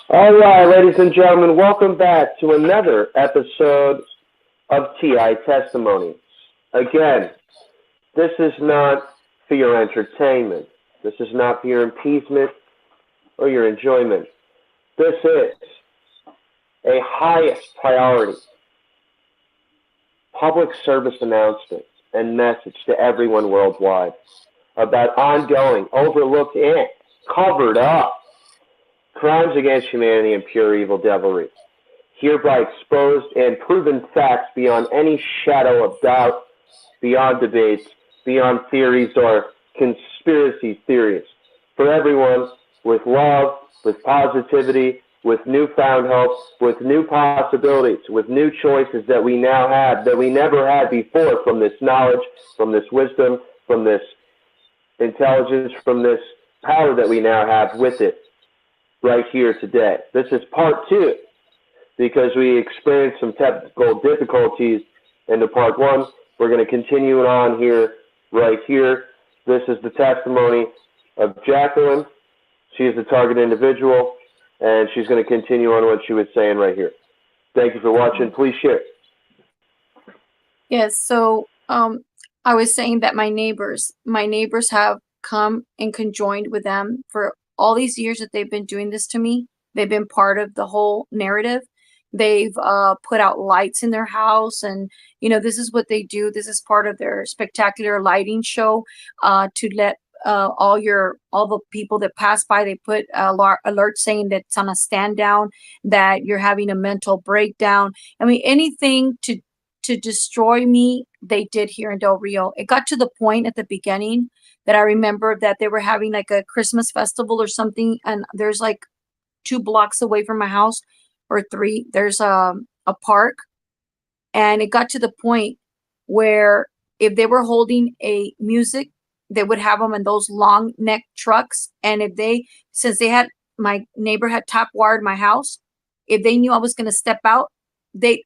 All right, ladies and gentlemen, welcome back to another episode of TI Testimony. Again, this is not for your entertainment. This is not for your appeasement or your enjoyment. This is a highest priority public service announcement and message to everyone worldwide about ongoing, overlooked, and covered up crimes against humanity and pure evil devilry, hereby exposed and proven facts beyond any shadow of doubt, beyond debates, beyond theories or conspiracy theories. For everyone with love, with positivity, with newfound hope, with new possibilities, with new choices that we now have that we never had before from this knowledge, from this wisdom, from this intelligence, from this power that we now have with it right here today. This is part two because we experienced some technical difficulties in the part one. We're going to continue it on here, right here. This is the testimony of Jacqueline. She is the target individual, and she's going to continue on what she was saying right here. Thank you for watching. Please share. Yes, so I was saying that my neighbors have come and conjoined with them for all these years that they've been doing this to me. They've been part of the whole narrative. They've put out lights in their house, and this is what they do. This is part of their spectacular lighting show to let all the people that pass by. They put alert saying that it's on a stand down, that you're having a mental breakdown. I mean, anything to destroy me, they did here in Del Rio. It got to the point at the beginning that I remember that they were having like a Christmas festival or something, and there's like 2 blocks away from my house, or 3, there's a park, and it got to the point where if they were holding a music, they would have them in those long neck trucks, and since my neighbor had top wired my house, if they knew I was going to step out, they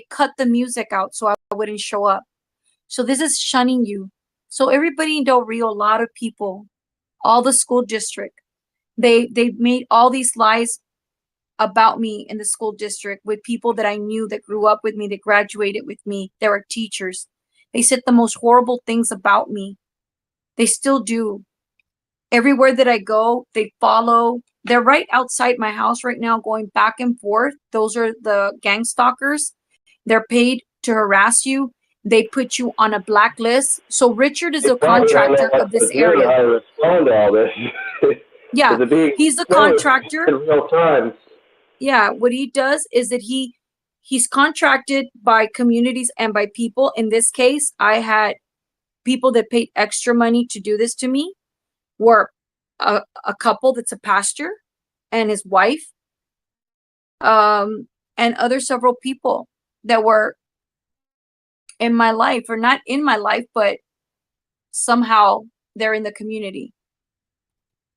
cut the music out so I wouldn't show up. So this is shunning you. So everybody in Del Rio, a lot of people, all the school district, they made all these lies about me in the school district with people that I knew, that grew up with me, that graduated with me, that were teachers. They said the most horrible things about me. They still do. Everywhere that I go, they follow. They're right outside my house right now, going back and forth. Those are the gang stalkers. They're paid to harass you. They put you on a blacklist. So Richard is a contractor of this area. I respond to all this. Yeah, he's a contractor in real time. Yeah, what he does is that he's contracted by communities and by people. In this case, I had people that paid extra money to do this to me, were a couple that's a pastor and his wife, and other several people that were in my life, or not in my life, but somehow they're in the community,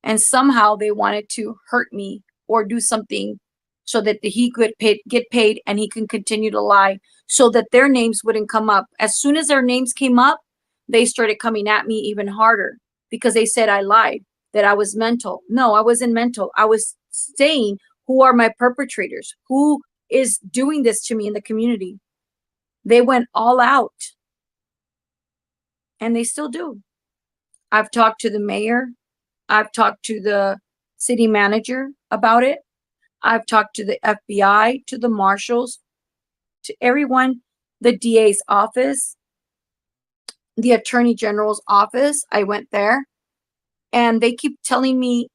and somehow they wanted to hurt me or do something so that he could get paid and he can continue to lie, so that their names wouldn't come up. As soon as their names came up, they started coming at me even harder, because they said I lied, that I was mental. No, I wasn't mental. I was saying, who are my perpetrators? Who is doing this to me in the community? They went all out, and they still do. I've talked to the mayor. I've talked to the city manager about it. I've talked to the FBI, to the marshals, to everyone, the DA's office, the attorney general's office. I went there, and they keep telling me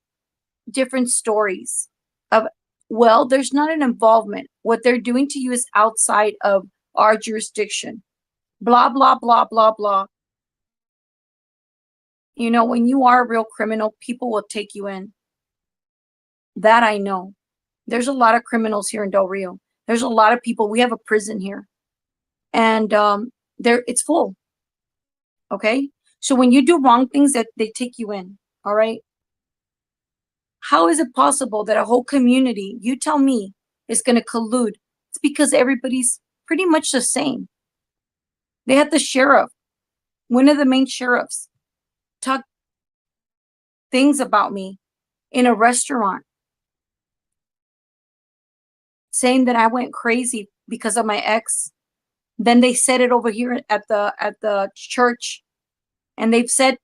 different stories of, well, there's not an involvement. What they're doing to you is outside of our jurisdiction. Blah, blah, blah, blah, blah. When you are a real criminal, people will take you in. That I know. There's a lot of criminals here in Del Rio. There's a lot of people. We have a prison here, and it's full. Okay, so when you do wrong things, that they take you in. All right. How is it possible that a whole community, you tell me, is going to collude? It's because everybody's pretty much the same. They had the sheriff, one of the main sheriffs, talk things about me in a restaurant. saying that I went crazy because of my ex. Then they said it over here at the church, and they've said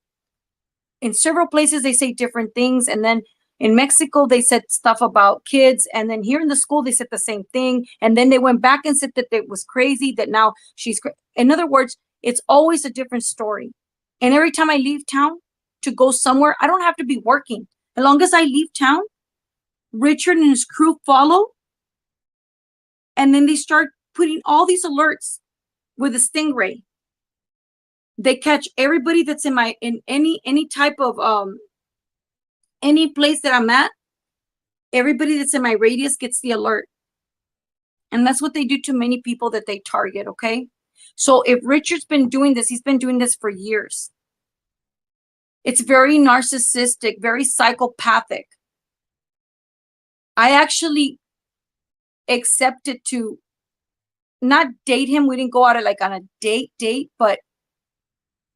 in several places they say different things, and then in Mexico they said stuff about kids, and then here in the school they said the same thing, and then they went back and said that it was crazy, that now in other words, it's always a different story. And every time I leave town to go somewhere, I don't have to be working. As long as I leave town, Richard and his crew follow, and then they start putting all these alerts with a stingray. They catch everybody that's in any type of any place that I'm at. Everybody that's in my radius gets the alert. And that's what they do to many people that they target, okay? So if Richard's been doing this, he's been doing this for years. It's very narcissistic, very psychopathic. I actually accepted to not date him. We didn't go out on a date, but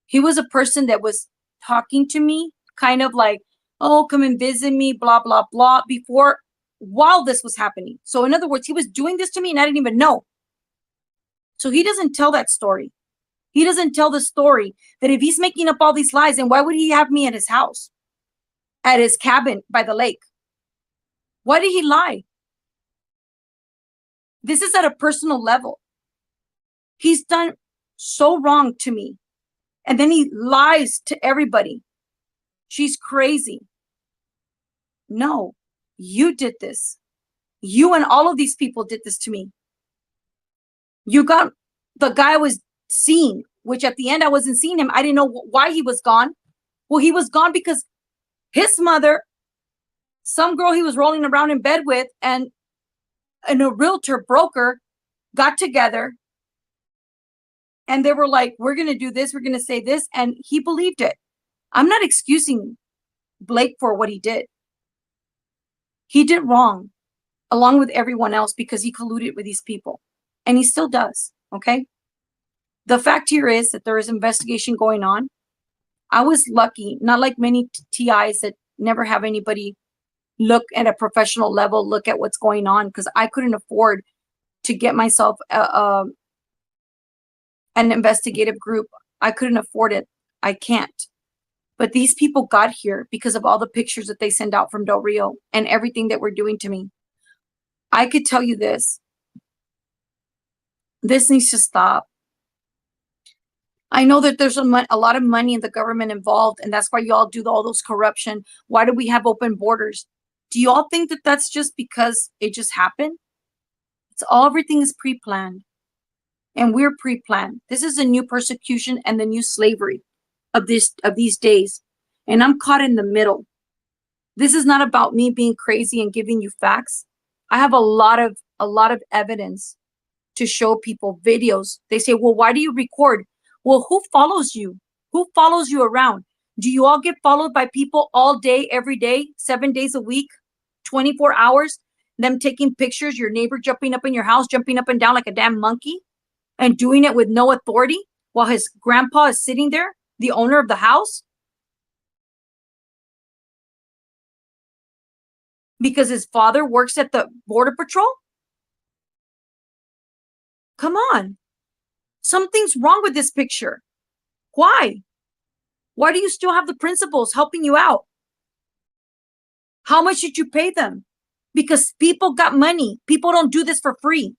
he was a person that was talking to me kind of like, oh, come and visit me, blah, blah, blah, while this was happening. So in other words, he was doing this to me and I didn't even know. So he doesn't tell that story. He doesn't tell the story that if he's making up all these lies, then why would he have me at his house, at his cabin by the lake? Why did he lie? This is at a personal level. He's done so wrong to me. And then he lies to everybody. She's crazy. No, you did this. You and all of these people did this to me. You got the guy I was seeing, which at the end I wasn't seeing him. I didn't know why he was gone. Well, he was gone because his mother, some girl he was rolling around in bed with, and a realtor broker got together. And they were like, we're going to do this. We're going to say this. And he believed it. I'm not excusing Blake for what he did. He did wrong, along with everyone else, because he colluded with these people. And he still does, okay? The fact here is that there is investigation going on. I was lucky, not like many TIs that never have anybody look at a professional level, look at what's going on, because I couldn't afford to get myself an investigative group. I couldn't afford it. I can't. But these people got here because of all the pictures that they send out from Del Rio and everything that we're doing to me. I could tell you this. This needs to stop. I know that there's a lot of money in the government involved, and that's why y'all do all those corruption. Why do we have open borders? Do y'all think that that's just because it just happened? Everything is pre-planned. And we're pre-planned. This is a new persecution and the new slavery of these days. And I'm caught in the middle. This is not about me being crazy and giving you facts. I have a lot of evidence to show people, videos. They say, well, why do you record? Well, who follows you? Who follows you around? Do you all get followed by people all day, every day, 7 days a week, 24 hours? Them taking pictures, your neighbor jumping up in your house, jumping up and down like a damn monkey, and doing it with no authority while his grandpa is sitting there, the owner of the house? Because his father works at the Border Patrol? Come on. Something's wrong with this picture. Why? Why do you still have the principals helping you out? How much did you pay them? Because people got money. People don't do this for free.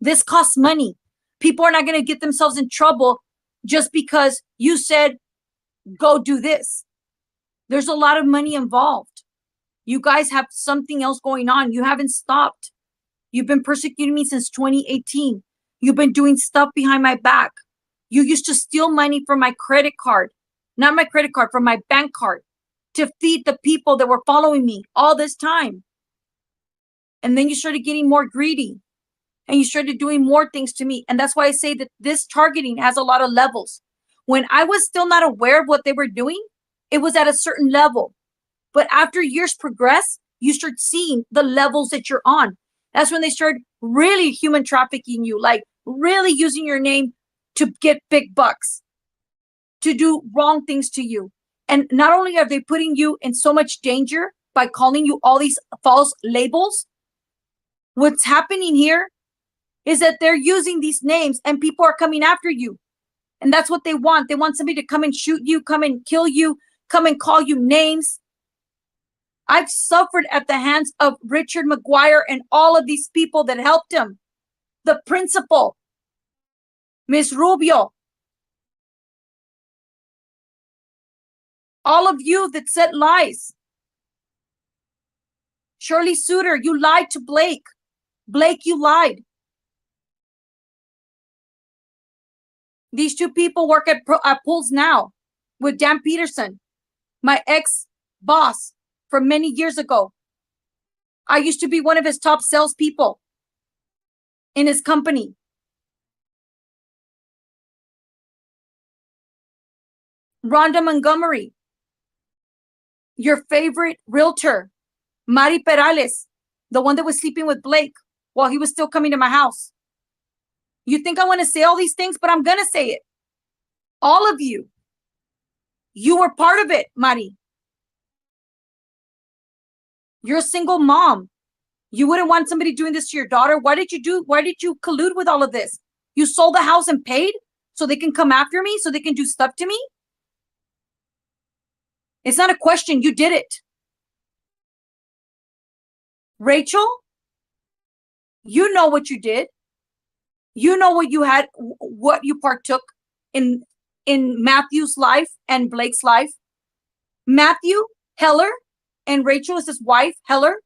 This costs money. People are not going to get themselves in trouble just because you said, go do this. There's a lot of money involved. You guys have something else going on. You haven't stopped. You've been persecuting me since 2018. You've been doing stuff behind my back. You used to steal money from my credit card, not my credit card, from my bank card, to feed the people that were following me all this time. And then you started getting more greedy. And you started doing more things to me. And that's why I say that this targeting has a lot of levels. When I was still not aware of what they were doing, it was at a certain level. But after years progress, you start seeing the levels that you're on. That's when they start really human trafficking you, like really using your name to get big bucks, to do wrong things to you. And not only are they putting you in so much danger by calling you all these false labels, What's happening here is that they're using these names and people are coming after you. And that's what they want. They want somebody to come and shoot you, come and kill you, come and call you names. I've suffered at the hands of Richard McGuire and all of these people that helped him. The principal, Miss Rubio, all of you that said lies. Shirley Suter, you lied to Blake. Blake, you lied. These two people work at Pools now with Dan Peterson, my ex-boss from many years ago. I used to be one of his top salespeople in his company. Rhonda Montgomery, your favorite realtor, Mari Perales, the one that was sleeping with Blake while he was still coming to my house. You think I want to say all these things, but I'm going to say it. All of you, you were part of it, Mari. You're a single mom. You wouldn't want somebody doing this to your daughter. Why did you collude with all of this? You sold the house and paid so they can come after me, so they can do stuff to me? It's not a question. You did it. Rachel, you know what you did. You know what you had, what you partook in Matthew's life and Blake's life. Matthew Heller and Rachel is his wife, Heller.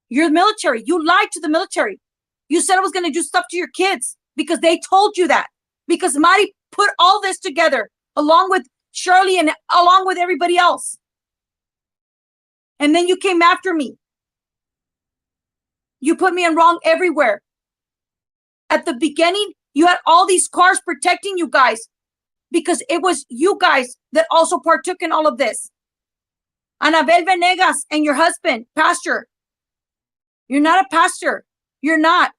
You're military. You lied to the military. You said I was going to do stuff to your kids because they told you that. Because Mari put all this together along with Shirley and along with everybody else. And then you came after me. You put me in wrong everywhere. At the beginning, you had all these cars protecting you guys because it was you guys that also partook in all of this. Anabel Venegas and your husband, pastor. You're not a pastor. You're not.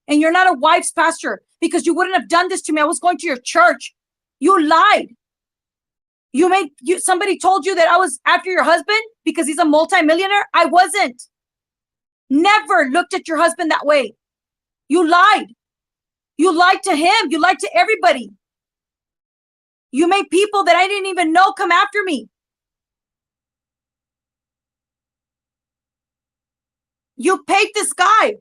And you're not a wife's pastor because you wouldn't have done this to me. I was going to your church. You lied. Somebody told you that I was after your husband because he's a multimillionaire. I wasn't. Never looked at your husband that way. You lied. You lied to him. You lied to everybody. You made people that I didn't even know come after me. You paid this guy.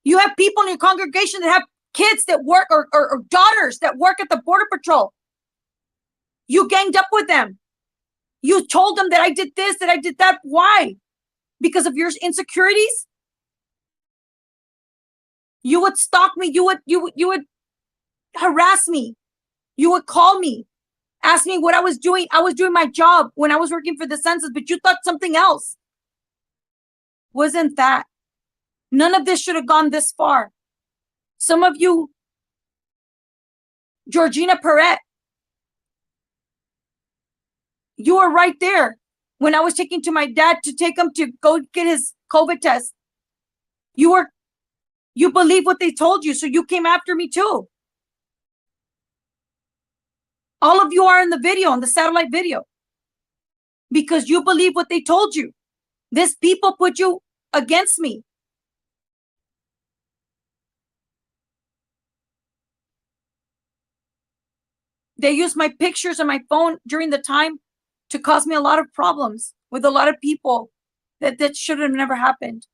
You have people in your congregation that have kids that work or daughters that work at the Border Patrol. You ganged up with them. You told them that I did this, that I did that. Why? Because of your insecurities? You would stalk me. You would harass me. You would call me, ask me what I was doing. I was doing my job when I was working for the census, but you thought something else. Wasn't that? None of this should have gone this far. Some of you, Georgina Perret, you were right there when I was taking to my dad to take him to go get his COVID test. You believe what they told you, so you came after me too. All of you are in the video, on the satellite video, because you believe what they told you. These people put you against me. They used my pictures on my phone during the time to cause me a lot of problems with a lot of people that should have never happened.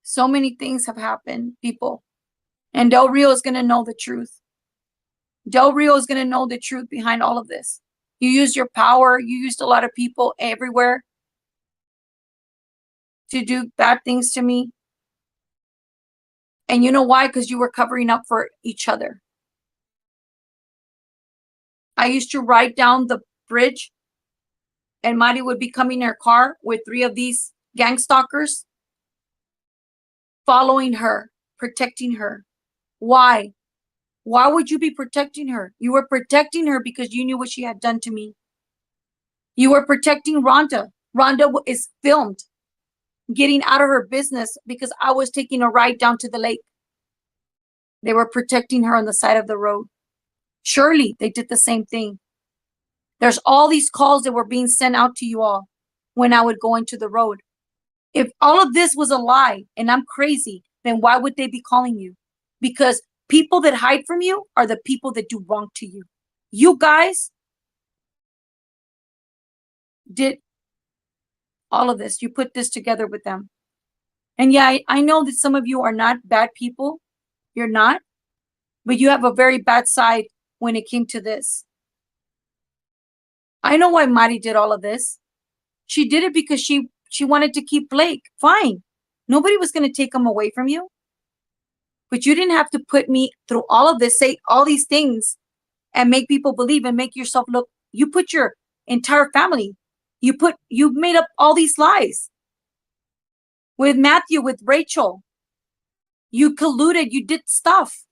So many things have happened, people. And Del Rio is going to know the truth. Del Rio is going to know the truth behind all of this. You used your power. You used a lot of people everywhere to do bad things to me. And you know why? Because you were covering up for each other. I used to ride down the bridge and Mari would be coming in her car with 3 of these gang stalkers, following her, protecting her. Why? Why would you be protecting her? You were protecting her because you knew what she had done to me. You were protecting Rhonda. Rhonda is filmed getting out of her business because I was taking a ride down to the lake. They were protecting her on the side of the road. Shirley, they did the same thing. There's all these calls that were being sent out to you all when I would go into the road. If all of this was a lie and I'm crazy, then why would they be calling you? Because people that hide from you are the people that do wrong to you. You guys did all of this. You put this together with them. And yeah, I know that some of you are not bad people. You're not. But you have a very bad side when it came to this. I know why Mari did all of this. She did it because she wanted to keep Blake. Fine. Nobody was going to take him away from you. But you didn't have to put me through all of this, say all these things, and make people believe and make yourself look. You put your entire family. You made up all these lies. With Matthew, with Rachel. You colluded. You did stuff.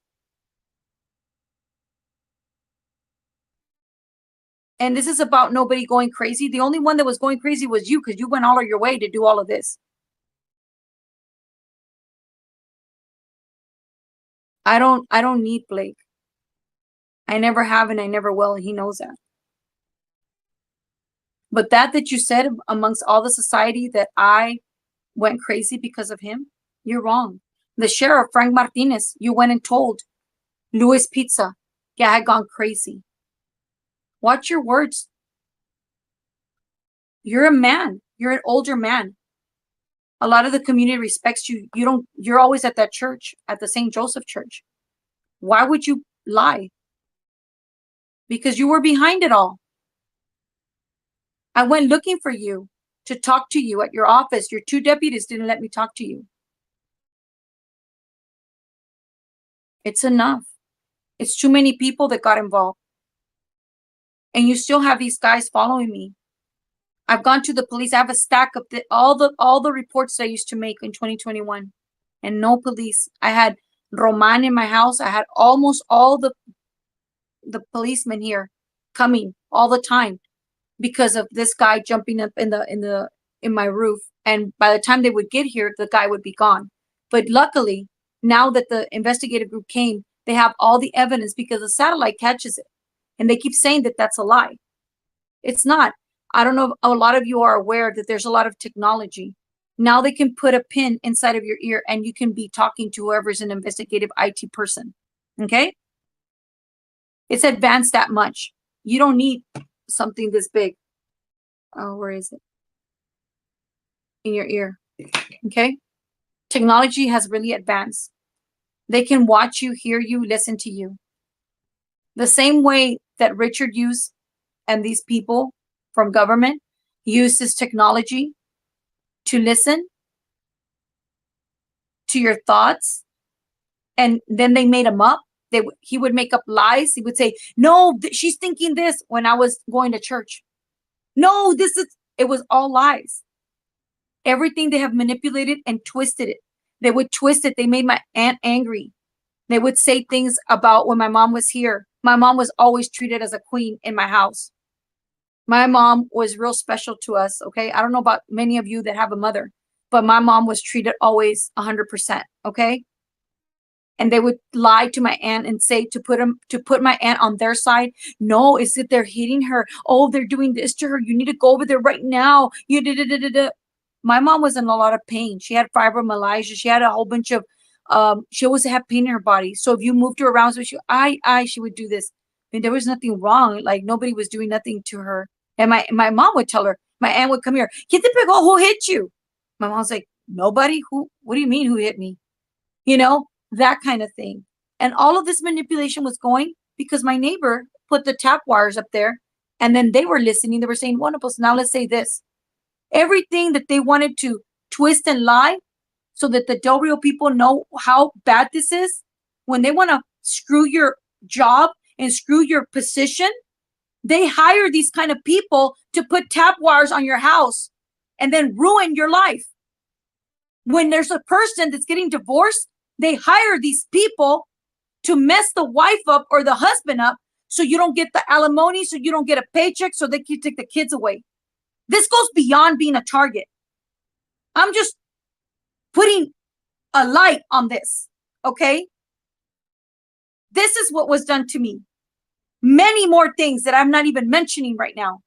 And this is about nobody going crazy. The only one that was going crazy was you, because you went all of your way to do all of this. I don't need Blake. I never have and I never will, and he knows that. But that you said amongst all the society that I went crazy because of him, you're wrong. The sheriff, Frank Martinez, you went and told Louis Pizza, yeah, I had gone crazy. Watch your words. You're a man. You're an older man. A lot of the community respects you. You're always at that church, at the St. Joseph Church. Why would you lie? Because you were behind it all. I went looking for you to talk to you at your office. Your 2 deputies didn't let me talk to you. It's enough. It's too many people that got involved. And you still have these guys following me. I've gone to the police. I have a stack of all the reports I used to make in 2021, and no police. I had Roman in my house. I had almost all the policemen here coming all the time because of this guy jumping up in my roof. And by the time they would get here, the guy would be gone. But luckily, now that the investigative group came, they have all the evidence because the satellite catches it. And they keep saying that that's a lie. It's not. I don't know if a lot of you are aware that there's a lot of technology. Now they can put a pin inside of your ear and you can be talking to whoever's an investigative IT person. Okay? It's advanced that much. You don't need something this big. Oh, where is it? In your ear. Okay? Technology has really advanced. They can watch you, hear you, listen to you. The same way that Richard used and these people from government use this technology to listen to your thoughts, and then they made them up. He would make up lies. He would say, no, she's thinking this when I was going to church. No, it was all lies. Everything they have manipulated and twisted it. They would twist it. They made my aunt angry. They would say things about when my mom was here. My mom was always treated as a queen in my house. My mom was real special to us, okay? I don't know about many of you that have a mother, but my mom was treated always 100%, okay? And they would lie to my aunt and say to put my aunt on their side. No, it's that they're hitting her. Oh, they're doing this to her. You need to go over there right now. My mom was in a lot of pain. She had fibromyalgia. She had a whole bunch of she always had pain in her body. So if you moved her around, so she would do this. I mean, there was nothing wrong. Like nobody was doing nothing to her. And my mom would tell her, my aunt would come here, ¿Quién te pegó? Who hit you? My mom's like, nobody. Who? What do you mean who hit me? You know, that kind of thing. And all of this manipulation was going because my neighbor put the tap wires up there, and then they were listening. They were saying, wonderful. So now let's say this. Everything that they wanted to twist and lie so that the Del Rio people know how bad this is, when they want to screw your job and screw your position, they hire these kind of people to put tap wires on your house and then ruin your life. When there's a person that's getting divorced, they hire these people to mess the wife up or the husband up so you don't get the alimony, so you don't get a paycheck, so they can take the kids away. This goes beyond being a target. I'm just putting a light on this, okay? This is what was done to me. Many more things that I'm not even mentioning right now.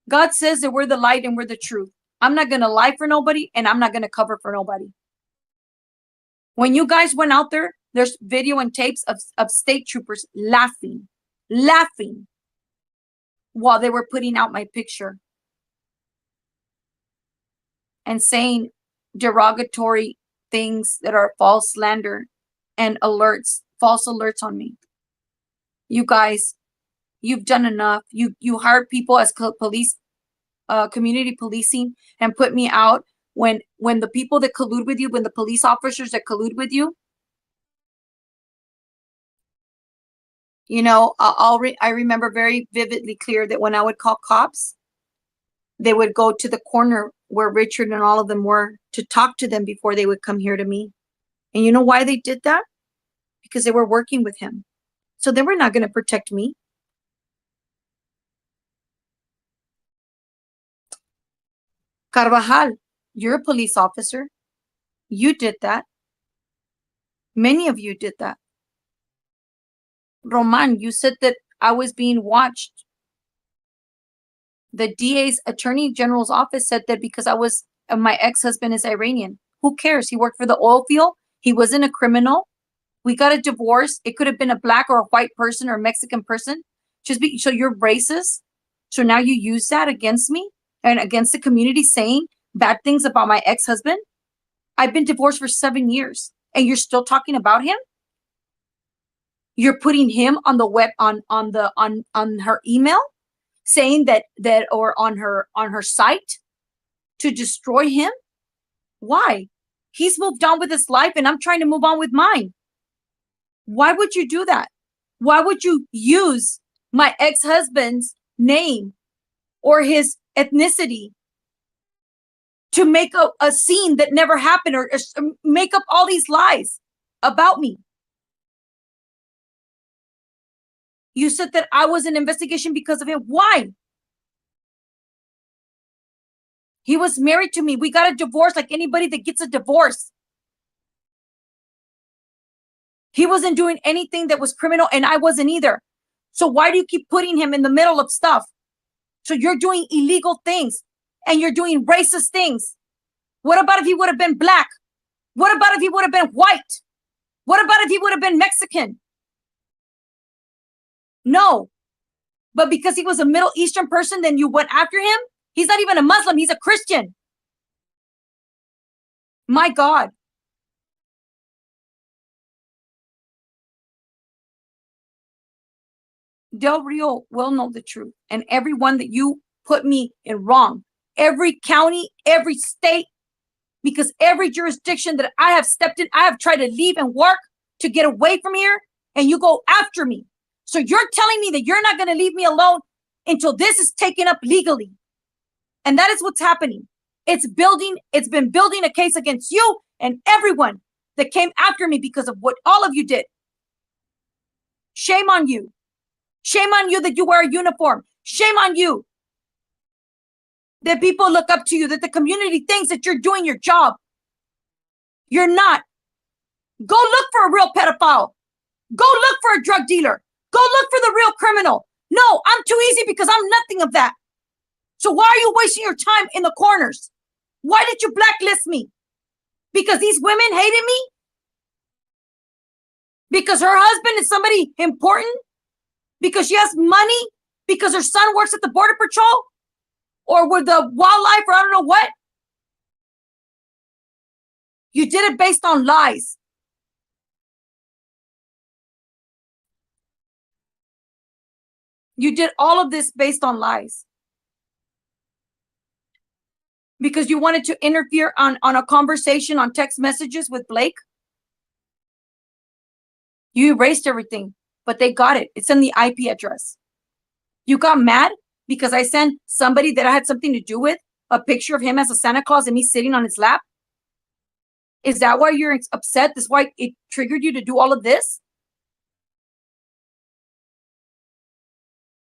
God says that we're the light and we're the truth. I'm not going to lie for nobody, and I'm not going to cover for nobody. When you guys went out there, there's video and tapes of state troopers laughing while they were putting out my picture and saying derogatory things that are false slander and alerts, false alerts on me. You guys, you've done enough. You hired people as police, community policing, and put me out when the people that collude with you, when the police officers that collude with you, you know, I remember very vividly clear that when I would call cops, they would go to the corner where Richard and all of them were to talk to them before they would come here to me. And you know why they did that? Because they were working with him. So they were not going to protect me. Carvajal, you're a police officer. You did that. Many of you did that. Roman, you said that I was being watched. The DA's Attorney General's office said that because my ex-husband is Iranian. Who cares? He worked for the oil field. He wasn't a criminal. We got a divorce. It could have been a black or a white person or a Mexican person. So you're racist. So now you use that against me and against the community, saying bad things about my ex-husband. I've been divorced for 7 years, and you're still talking about him. You're putting him on the web on her email, saying that or on her site to destroy him. Why? He's moved on with his life, and I'm trying to move on with mine. Why would you do that? Why would you use my ex-husband's name or his ethnicity to make a scene that never happened, or make up all these lies about me? You said that I was in investigation because of him. Why? He was married to me. We got a divorce like anybody that gets a divorce. He wasn't doing anything that was criminal, and I wasn't either. So why do you keep putting him in the middle of stuff? So you're doing illegal things, and you're doing racist things. What about if he would have been black? What about if he would have been white? What about if he would have been Mexican? No. But because he was a Middle Eastern person, then you went after him? He's not even a Muslim. He's a Christian. My God. Del Rio will know the truth. And everyone that you put me in wrong, every county, every state, because every jurisdiction that I have stepped in, I have tried to leave and work to get away from here, and you go after me. So you're telling me that you're not going to leave me alone until this is taken up legally. And that is what's happening. It's been building a case against you and everyone that came after me because of what all of you did. Shame on you. Shame on you that you wear a uniform. Shame on you that people look up to you, that the community thinks that you're doing your job. You're not. Go look for a real pedophile. Go look for a drug dealer. Go look for the real criminal. No, I'm too easy because I'm nothing of that. So why are you wasting your time in the corners? Why did you blacklist me? Because these women hated me? Because her husband is somebody important? Because she has money? Because her son works at the Border Patrol? Or with the wildlife, or I don't know what? You did it based on lies. You did all of this based on lies. Because you wanted to interfere on a conversation on text messages with Blake. You erased everything, but they got it. It's in the IP address. You got mad because I sent somebody that I had something to do with a picture of him as a Santa Claus and me sitting on his lap? Is that why you're upset? That's why it triggered you to do all of this?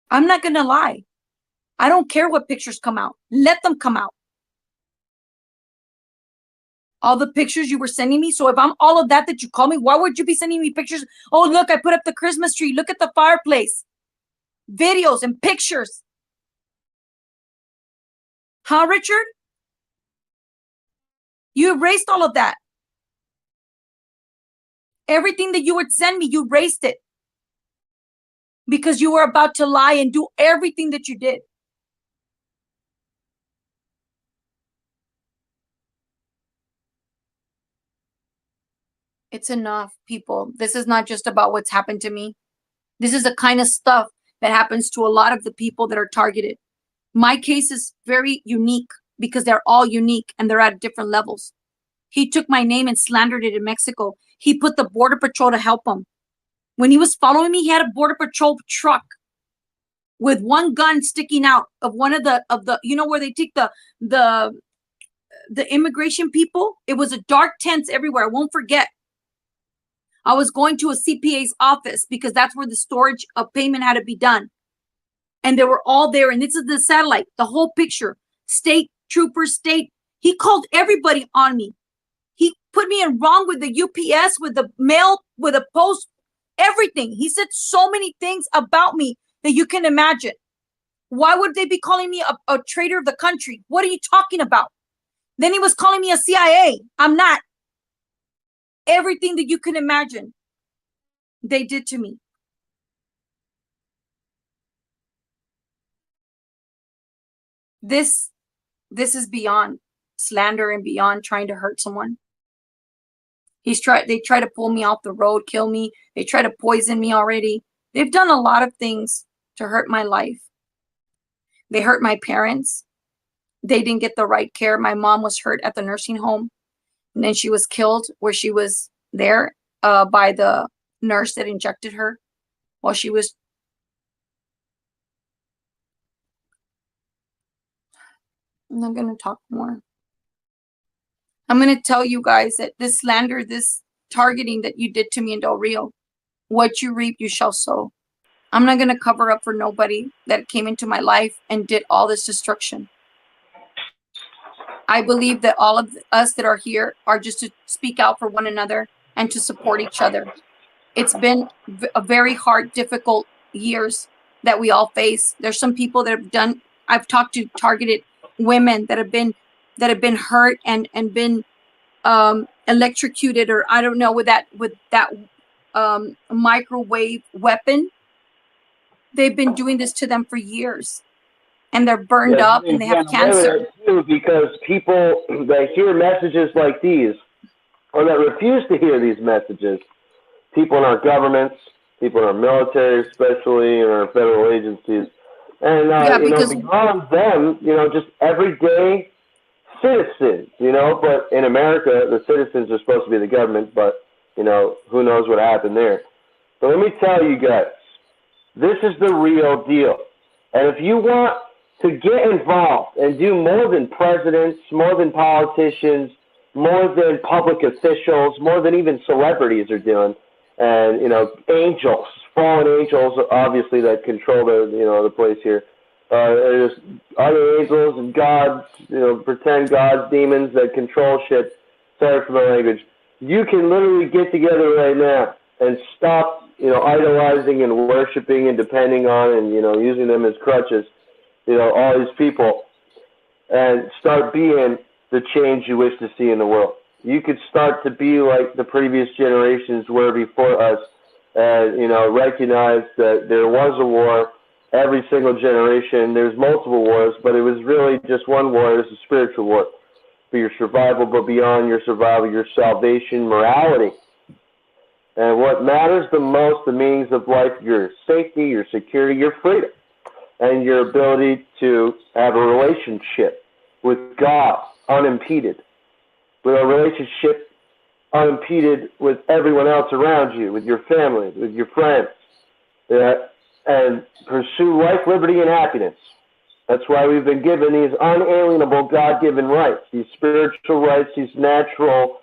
I'm not going to lie. I don't care what pictures come out. Let them come out. All the pictures you were sending me. So if I'm all of that you call me, why would you be sending me pictures? Oh, look, I put up the Christmas tree. Look at the fireplace. Videos and pictures. Huh, Richard? You erased all of that. Everything that you would send me, you erased it. Because you were about to lie and do everything that you did. It's enough, people. This is not just about what's happened to me. This is the kind of stuff that happens to a lot of the people that are targeted. My case is very unique because they're all unique and they're at different levels. He took my name and slandered it in Mexico. He put the Border Patrol to help him. When he was following me, he had a Border Patrol truck with one gun sticking out of one of the you know where they take the immigration people. It was a dark tents everywhere. I won't forget. I was going to a CPA's office because that's where the storage of payment had to be done. And they were all there. And this is the satellite, the whole picture. State troopers, state. He called everybody on me. He put me in wrong with the UPS, with the mail, with the post, everything. He said so many things about me that you can imagine. Why would they be calling me a traitor of the country? What are you talking about? Then he was calling me a CIA. I'm not. Everything that you can imagine, they did to me. This is beyond slander and beyond trying to hurt someone. They try to pull me off the road, kill me. They try to poison me already. They've done a lot of things to hurt my life. They hurt my parents. They didn't get the right care. My mom was hurt at the nursing home. And then she was killed where she was there by the nurse that injected her while she was. I'm not going to talk more. I'm going to tell you guys that this slander, this targeting that you did to me in Del Rio, what you reap, you shall sow. I'm not going to cover up for nobody that came into my life and did all this destruction. I believe that all of us that are here are just to speak out for one another and to support each other. It's been a very hard, difficult years that we all face. There's some people that have done, I've talked to targeted women that have been hurt and been electrocuted, or I don't know, with that microwave weapon. They've been doing this to them for years. And they're burned up and they have cancer. Because people that hear messages like these, or that refuse to hear these messages, people in our governments, people in our military, especially in our federal agencies, and beyond them, just everyday citizens, but in America, the citizens are supposed to be the government, but, who knows what happened there. But let me tell you guys, this is the real deal. And if you want to get involved and do more than presidents, more than politicians, more than public officials, more than even celebrities are doing, and, angels, fallen angels, obviously, that control the place here. There's other angels and gods, pretend gods, demons that control shit. Sorry for my language. You can literally get together right now and stop, idolizing and worshiping and depending on and, using them as crutches, all these people, and start being the change you wish to see in the world. You could start to be like the previous generations were before us and, recognize that there was a war every single generation. There's multiple wars, but it was really just one war. It was a spiritual war for your survival, but beyond your survival, your salvation, morality. And what matters the most, the meanings of life, your safety, your security, your freedom, and your ability to have a relationship with God unimpeded, with a relationship unimpeded with everyone else around you, with your family, with your friends, and pursue life, liberty, and happiness. That's why we've been given these unalienable God-given rights, these spiritual rights, these natural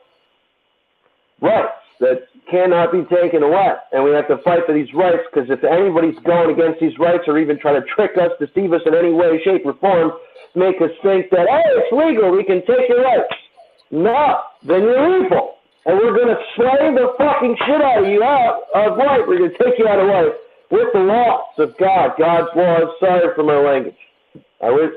rights that cannot be taken away. And we have to fight for these rights, because if anybody's going against these rights or even trying to trick us, deceive us in any way, shape, or form, make us think that, hey, it's legal, we can take your rights. No, then you're evil. And we're going to slay the fucking shit out of you out of life. We're going to take you out of life with the laws of God. God's laws. Sorry for my language. I wish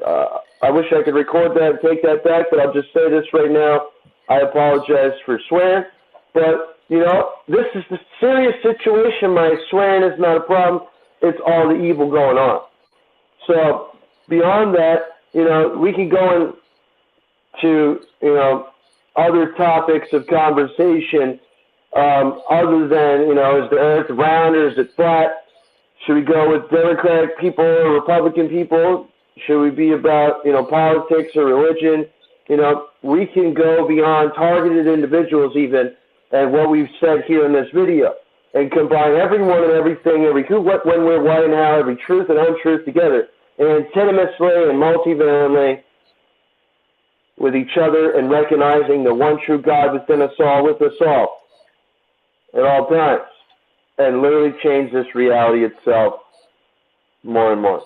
I could record that and take that back, but I'll just say this right now. I apologize for swearing. But, you know, this is the serious situation. My swearing is not a problem. It's all the evil going on. So, beyond that, you know, we can go into, you know, other topics of conversation other than, you know, is the earth round or is it flat? Should we go with Democratic people or Republican people? Should we be about, you know, politics or religion? You know, we can go beyond targeted individuals even and what we've said here in this video and combine everyone and everything, every who, what, when, where, why, and how, every truth and untruth together and anonymously and multivalently with each other and recognizing the one true God within us all, with us all, at all times, and literally change this reality itself more and more.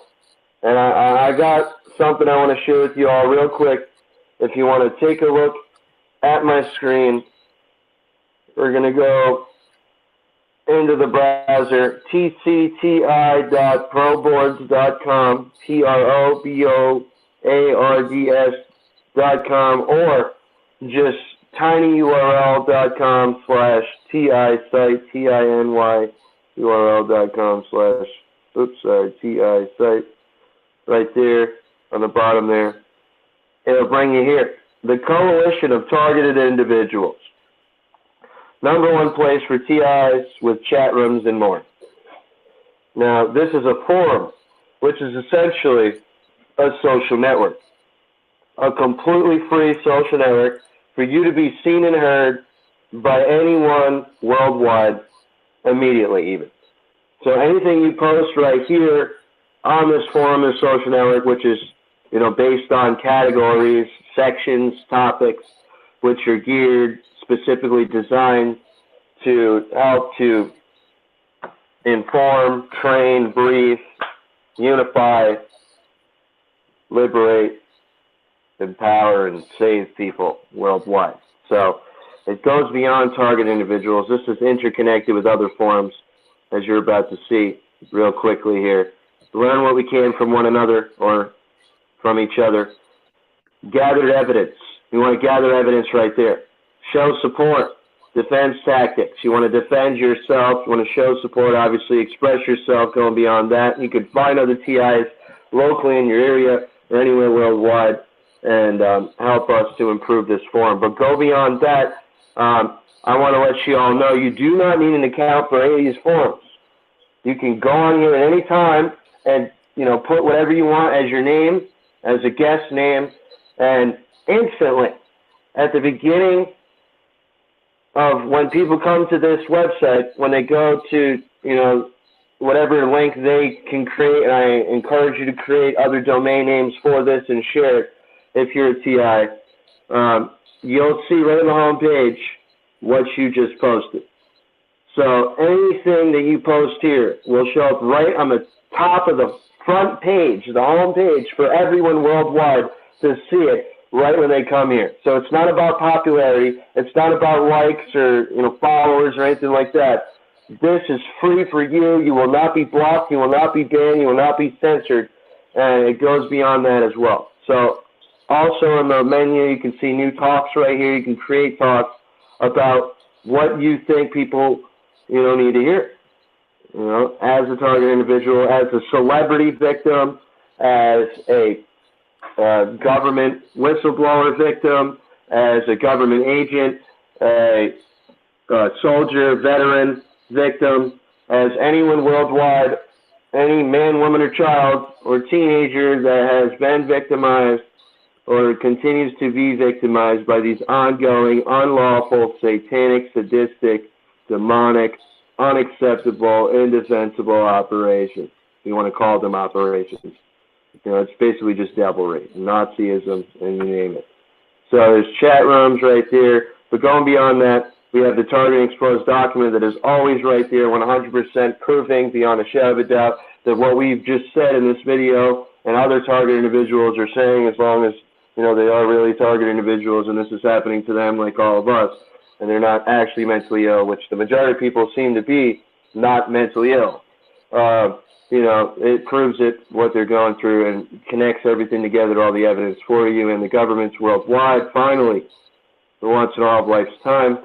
And I got something I want to share with you all real quick. If you want to take a look at my screen, we're going to go into the browser, tcti.proboards.com, proboards.com, or just tinyurl.com/ti-site, tinyurl.com/ti-site, right there on the bottom there. It'll bring you here. The Coalition of Targeted Individuals. #1 place for TIs with chat rooms and more. Now, this is a forum, which is essentially a social network. A completely free social network for you to be seen and heard by anyone worldwide immediately even. So anything you post right here on this forum and social network, which is, you know, based on categories, sections, topics, which are geared, specifically designed to help to inform, train, brief, unify, liberate, empower, and save people worldwide. So it goes beyond target individuals. This is interconnected with other forums, as you're about to see real quickly here. Learn what we can from one another or from each other. Gathered evidence. You want to gather evidence right there. Show support. Defense tactics. You want to defend yourself. You want to show support, obviously. Express yourself going beyond that. You can find other TIs locally in your area or anywhere worldwide and help us to improve this forum. But go beyond that. I want to let you all know you do not need an account for any of these forums. You can go on here at any time and, you know, put whatever you want as your name, as a guest name, and instantly, at the beginning of when people come to this website, when they go to, you know, whatever link they can create, and I encourage you to create other domain names for this and share it if you're a TI, you'll see right on the home page what you just posted. So anything that you post here will show up right on the top of the front page, the home page, for everyone worldwide to see it right when they come here. So it's not about popularity. It's not about likes or, you know, followers or anything like that. This is free for you. You will not be blocked. You will not be banned. You will not be censored. And it goes beyond that as well. So also in the menu, you can see new talks right here. You can create talks about what you think people, you know, need to hear. You know, as a target individual, as a celebrity victim, as a government whistleblower victim, as a government agent, a soldier, veteran victim, as anyone worldwide, any man, woman, or child, or teenager that has been victimized or continues to be victimized by these ongoing, unlawful, satanic, sadistic, demonic, unacceptable, indefensible operations. You want to call them operations. You know, it's basically just devilry, Nazism, and you name it. So there's chat rooms right there. But going beyond that, we have the targeting exposed document that is always right there, 100% proving beyond a shadow of a doubt that what we've just said in this video and other target individuals are saying, as long as, they are really targeted individuals, and this is happening to them like all of us, and they're not actually mentally ill, which the majority of people seem to be not mentally ill. It proves it, what they're going through, and connects everything together, all the evidence for you, and the governments worldwide, finally, for once in all of life's time.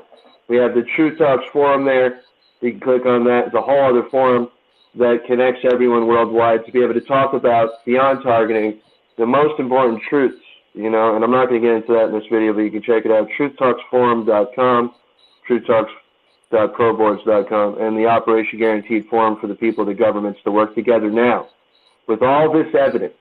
We have the Truth Talks forum there. You can click on that. It's a whole other forum that connects everyone worldwide to be able to talk about, beyond targeting, the most important truths, and I'm not going to get into that in this video, but you can check it out, truthtalksforum.com, truthtalks.proboards.com, and the Operation Guaranteed Forum for the people, the governments, to work together now. With all this evidence,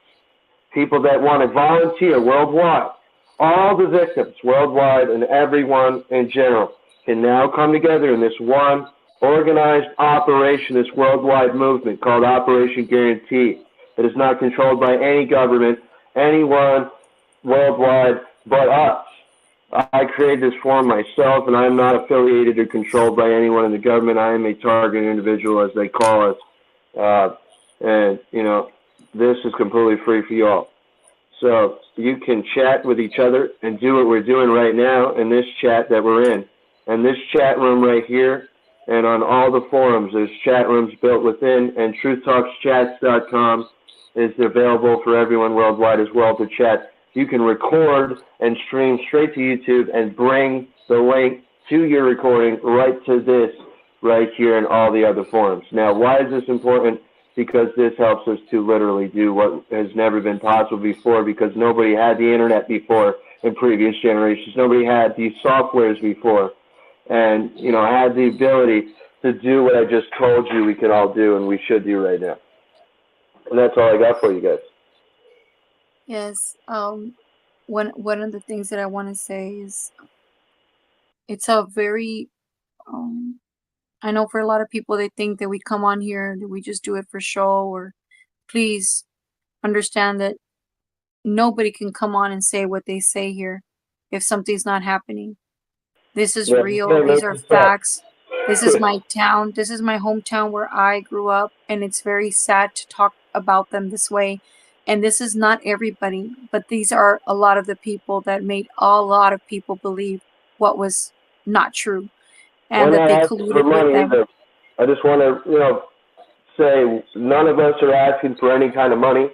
people that want to volunteer worldwide, all the victims worldwide and everyone in general can now come together in this one organized operation, this worldwide movement called Operation Guaranteed. It is not controlled by any government, anyone worldwide but us. I created this forum myself, and I am not affiliated or controlled by anyone in the government. I am a targeted individual, as they call us. This is completely free for you all. So you can chat with each other and do what we're doing right now in this chat that we're in. And this chat room right here, and on all the forums, there's chat rooms built within, and truthtalkschats.com is available for everyone worldwide as well to chat. You can record and stream straight to YouTube and bring the link to your recording right to this right here and all the other forums. Now, why is this important? Because this helps us to literally do what has never been possible before, because nobody had the internet before in previous generations. Nobody had these softwares before, and had the ability to do what I just told you we can all do and we should do right now. And that's all I got for you guys. Yes. One of the things that I want to say is, it's a very I know for a lot of people, they think that we come on here, that we just do it for show. Or please understand that nobody can come on and say what they say here if something's not happening. This is real. These are facts. This is my town. This is my hometown where I grew up, and it's very sad to talk about them this way. And this is not everybody, but these are a lot of the people that made a lot of people believe what was not true, and that they colluded with them. Either. I just want to, say none of us are asking for any kind of money.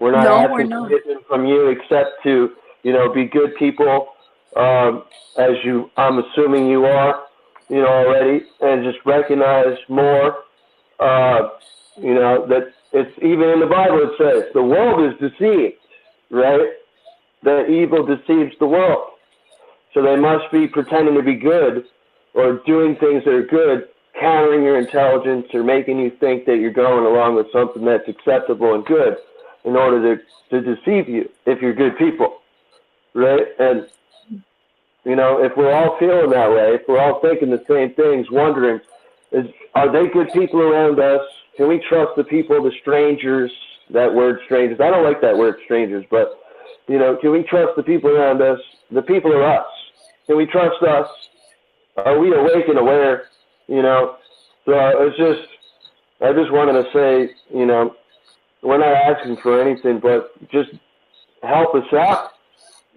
We're not asking for anything from you except to, be good people, as I'm assuming you are, already, and just recognize more, that it's even in the Bible it says the world is deceived, right? That evil deceives the world. So they must be pretending to be good or doing things that are good, countering your intelligence or making you think that you're going along with something that's acceptable and good in order to deceive you if you're good people, right? And, if we're all feeling that way, if we're all thinking the same things, wondering, are they good people around us? Can we trust the people, the strangers, that word strangers? I don't like that word strangers, but, can we trust the people around us? The people are us. Can we trust us? Are we awake and aware? So I just wanted to say, we're not asking for anything, but just help us out,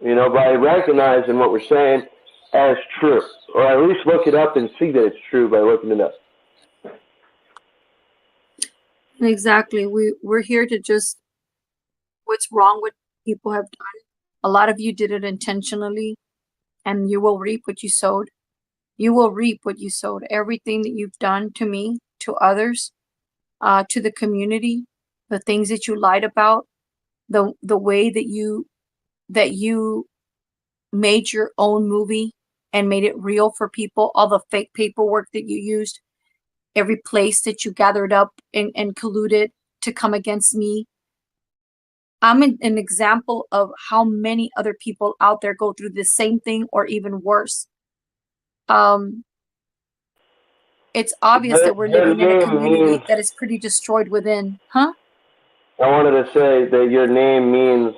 by recognizing what we're saying as true, or at least look it up and see that it's true by looking it up. Exactly. We're here to just, what's wrong with people have done. A lot of you did it intentionally, and you will reap what you sowed. You will reap what you sowed. Everything that you've done to me, to others, to the community, the things that you lied about, the way that you made your own movie and made it real for people, all the fake paperwork that you used, every place that you gathered up and colluded to come against me. I'm an example of how many other people out there go through the same thing or even worse. It's obvious that we're living in a community that is pretty destroyed within. Huh? I wanted to say that your name means,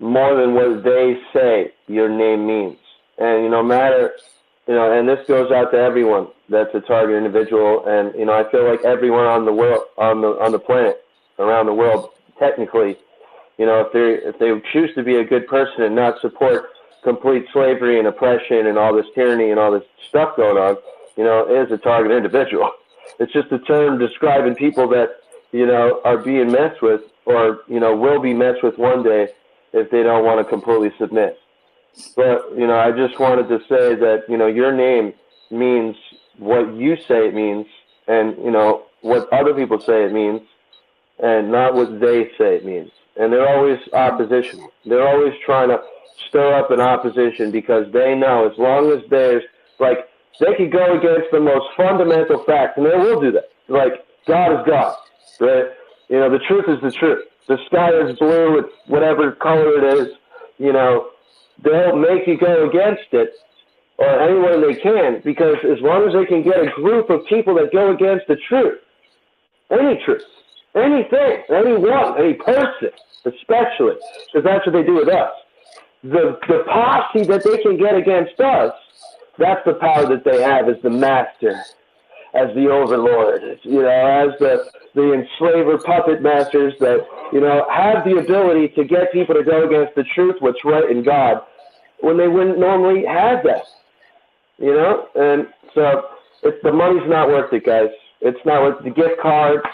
more than what they say your name means. And, no matter, and this goes out to everyone that's a target individual. And, I feel like everyone on the world, on the planet, around the world, technically, if they choose to be a good person and not support complete slavery and oppression and all this tyranny and all this stuff going on, is a target individual. It's just a term describing people that, are being messed with or, will be messed with one day if they don't want to completely submit. But, I just wanted to say that, your name means what you say it means and, what other people say it means and not what they say it means. And they're always opposition. They're always trying to stir up an opposition because they know as long as there's, like, they could go against the most fundamental facts, and they will do that. Like, God is God, right? The truth is the truth. The sky is blue with whatever color it is, they'll make you go against it or anyone they can because as long as they can get a group of people that go against the truth, any truth, anything, anyone, any person, especially, because that's what they do with us. The posse that they can get against us, that's the power that they have as the master, as the overlord, as the enslaver puppet masters that, have the ability to get people to go against the truth, what's right in God, when they wouldn't normally have that, And so the money's not worth it, guys. It's not worth the gift cards,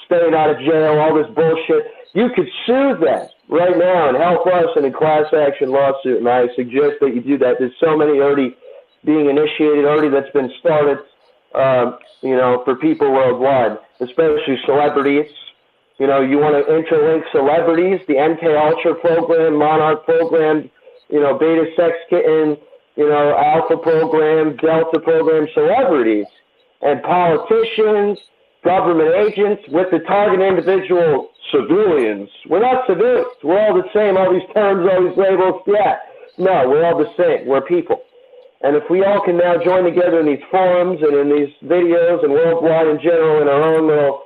staying out of jail, all this bullshit. You could sue them right now and help us in a class action lawsuit, and I suggest that you do that. There's so many already being initiated, already that's been started, for people worldwide, especially celebrities. You want to interlink celebrities, the MK Ultra program, Monarch program, Beta Sex Kitten, Alpha program, Delta program, celebrities, and politicians, government agents with the target individual civilians. We're not civilians. We're all the same. All these terms, all these labels. Yeah. No, we're all the same. We're people. And if we all can now join together in these forums and in these videos and worldwide in general in our own little,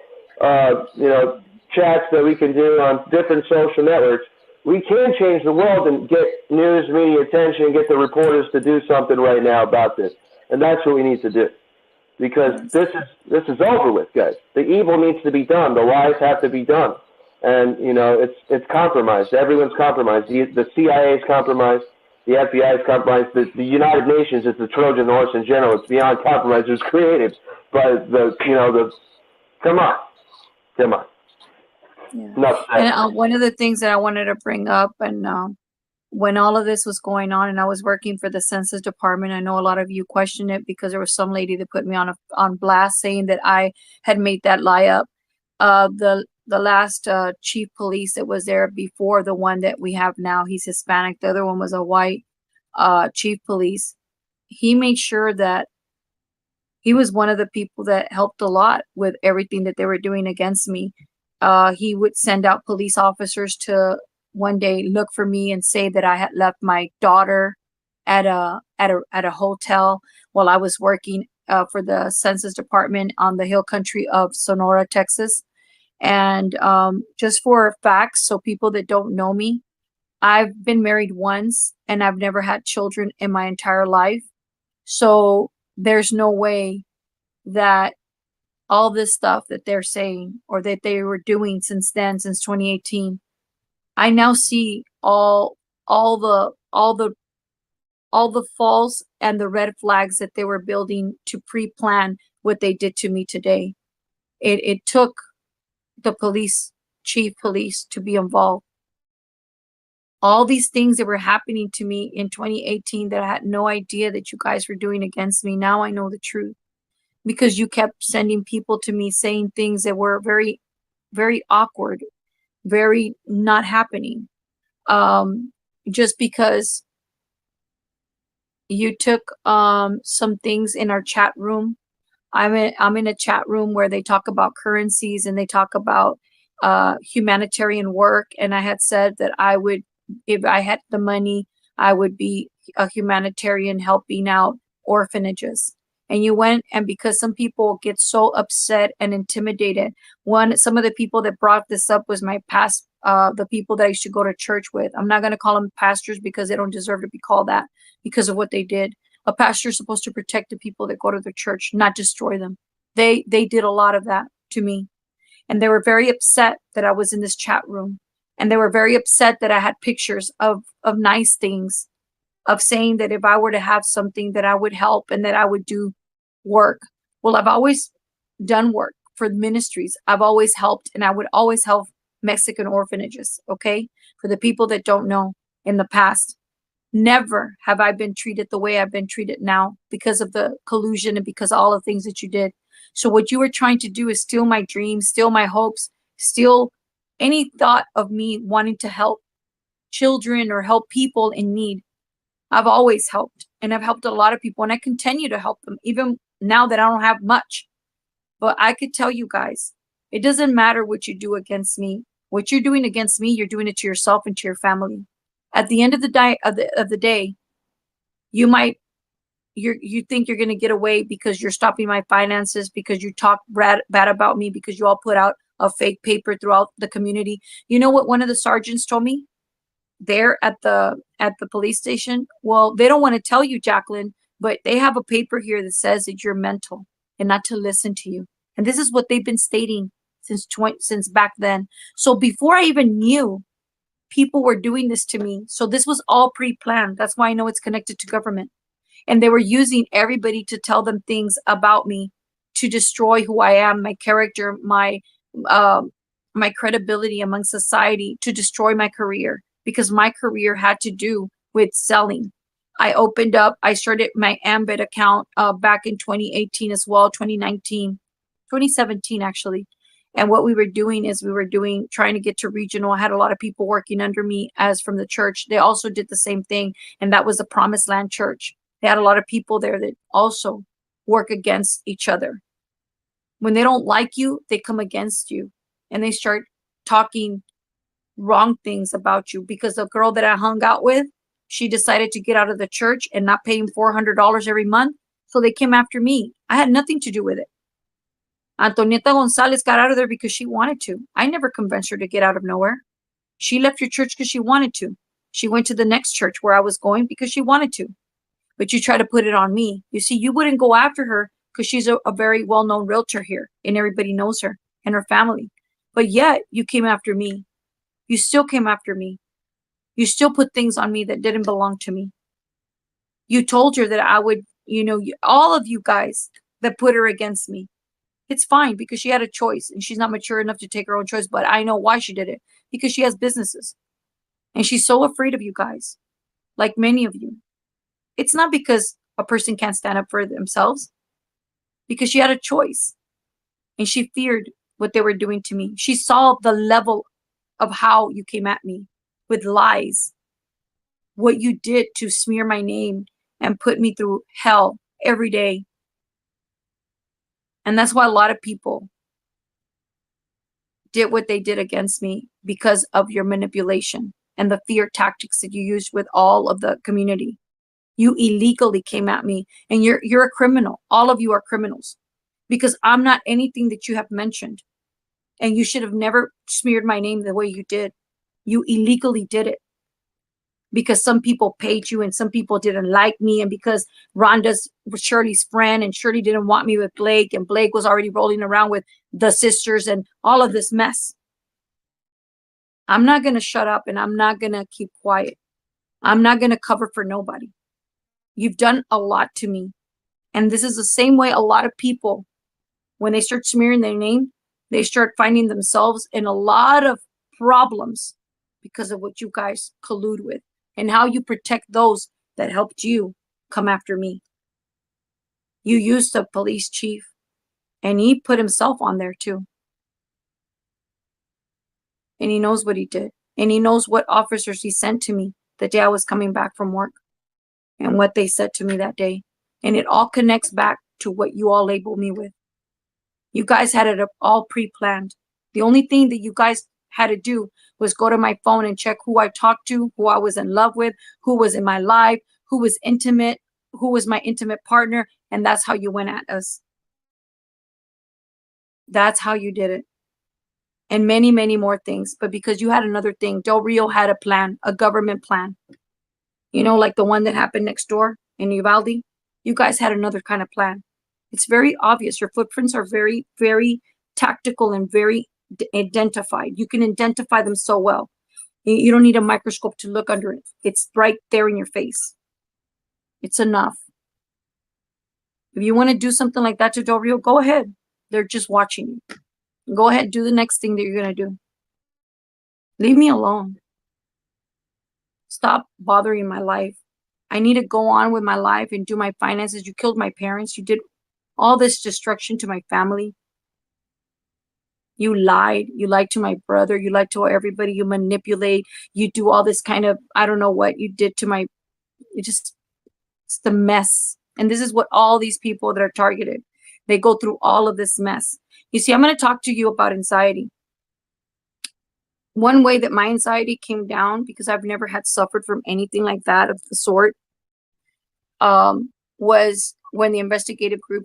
chats that we can do on different social networks, we can change the world and get news, media attention, and get the reporters to do something right now about this. And that's what we need to do. Because this is over with, guys. The evil needs to be done. The lies have to be done. And, it's compromised. Everyone's compromised. The CIA is compromised. The FBI is compromised. The United Nations is the Trojan horse in general. It's beyond compromise. It was created by come on. Yeah. And one of the things that I wanted to bring up, and when all of this was going on, and I was working for the Census Department, I know a lot of you questioned it because there was some lady that put me on blast saying that I had made that lie up. The last chief police that was there before the one that we have now, he's Hispanic. The other one was a white chief police. He made sure that he was one of the people that helped a lot with everything that they were doing against me. He would send out police officers to one day look for me and say that I had left my daughter at a hotel while I was working for the Census Department on the hill country of Sonora, Texas. And just for facts, so people that don't know me, I've been married once and I've never had children in my entire life. So there's no way that all this stuff that they're saying or that they were doing since 2018, I now see all the false and the red flags that they were building to pre-plan what they did to me today. It took the chief police to be involved. All these things that were happening to me in 2018 that I had no idea that you guys were doing against me. Now I know the truth because you kept sending people to me saying things that were very, very awkward, very not happening. Just because you took some things in our chat room. I'm in a chat room where they talk about currencies and they talk about humanitarian work. And I had said that I would, if I had the money, I would be a humanitarian helping out orphanages. And you went, and because some people get so upset and intimidated, some of the people that brought this up was my past, the people that I used to go to church with. I'm not going to call them pastors because they don't deserve to be called that because of what they did. A pastor is supposed to protect the people that go to their church, not destroy them. They did a lot of that to me. And they were very upset that I was in this chat room. And they were very upset that I had pictures of nice things, of saying that if I were to have something that I would help and that I would do work. Well, I've always done work for ministries. I've always helped, and I would always help Mexican orphanages, okay? For the people that don't know, in the past, never have I been treated the way I've been treated now because of the collusion and because of all the things that you did. So what you were trying to do is steal my dreams, steal my hopes, steal any thought of me wanting to help children or help people in need. I've always helped, and I've helped a lot of people, and I continue to help them even now that I don't have much. But I could tell you guys, it doesn't matter what you do against me. What you're doing against me, you're doing it to yourself and to your family. At the end of the day, you think you're gonna get away because you're stopping my finances, because you talk bad about me, because you all put out a fake paper throughout the community. You know what one of the sergeants told me there at the police station? Well, they don't want to tell you, Jacqueline, but they have a paper here that says that you're mental and not to listen to you. And this is what they've been stating since back then. So before I even knew people were doing this to me, so this was all pre-planned. That's why I know it's connected to government. And they were using everybody to tell them things about me, to destroy who I am, my character, uh, my credibility among society, to destroy my career, because my career had to do with selling. I started my Ambit account back in 2018 as well, 2019, 2017 actually. And what we were doing is trying to get to regional. I had a lot of people working under me as from the church. They also did the same thing. And that was the Promised Land Church. They had a lot of people there that also work against each other. When they don't like you, they come against you and they start talking wrong things about you. Because the girl that I hung out with, she decided to get out of the church and not pay him $400 every month. So they came after me. I had nothing to do with it. Antonieta Gonzalez got out of there because she wanted to. I never convinced her to get out of nowhere. She left your church because she wanted to. She went to the next church where I was going because she wanted to. But you try to put it on me. You see, you wouldn't go after her because she's a very well-known realtor here and everybody knows her and her family. But yet you came after me. You still came after me. You still put things on me that didn't belong to me. You told her that I would, all of you guys that put her against me. It's fine because she had a choice and she's not mature enough to take her own choice. But I know why she did it, because she has businesses and she's so afraid of you guys, like many of you. It's not because a person can't stand up for themselves, because she had a choice and she feared what they were doing to me. She saw the level of how you came at me with lies, what you did to smear my name and put me through hell every day. And that's why a lot of people did what they did against me, because of your manipulation and the fear tactics that you used with all of the community. You illegally came at me, and you're a criminal. All of you are criminals, because I'm not anything that you have mentioned. And you should have never smeared my name the way you did. You illegally did it because some people paid you and some people didn't like me. And because Rhonda's was Shirley's friend and Shirley didn't want me with Blake, and Blake was already rolling around with the sisters and all of this mess. I'm not going to shut up, and I'm not going to keep quiet. I'm not going to cover for nobody. You've done a lot to me. And this is the same way a lot of people, when they start smearing their name, they start finding themselves in a lot of problems because of what you guys collude with and how you protect those that helped you come after me. You used the police chief, and he put himself on there too. And he knows what he did. And he knows what officers he sent to me the day I was coming back from work and what they said to me that day. And it all connects back to what you all labeled me with. You guys had it all pre-planned. The only thing that you guys had to do was go to my phone and check who I talked to, who I was in love with, who was in my life, who was intimate, who was my intimate partner. And that's how you went at us. That's how you did it. And many, many more things. But because you had another thing, Del Rio had a plan, a government plan. Like the one that happened next door in Uvalde. You guys had another kind of plan. It's very obvious. Your footprints are very, very tactical and very identified. You can identify them so well. You don't need a microscope to look under it. It's right there in your face. It's enough. If you want to do something like that to Del Rio, go ahead. They're just watching you. Go ahead, do the next thing that you're going to do. Leave me alone. Stop bothering my life. I need to go on with my life and do my finances. You killed my parents. You did all this destruction to my family. You lied. You lied to my brother. You lied to everybody. You manipulate. You do all this kind of, I don't know what you did to my, it's the mess. And this is what all these people that are targeted, they go through all of this mess. You see, I'm going to talk to you about anxiety. One way that my anxiety came down, because I've never had suffered from anything like that of the sort, was when the investigative group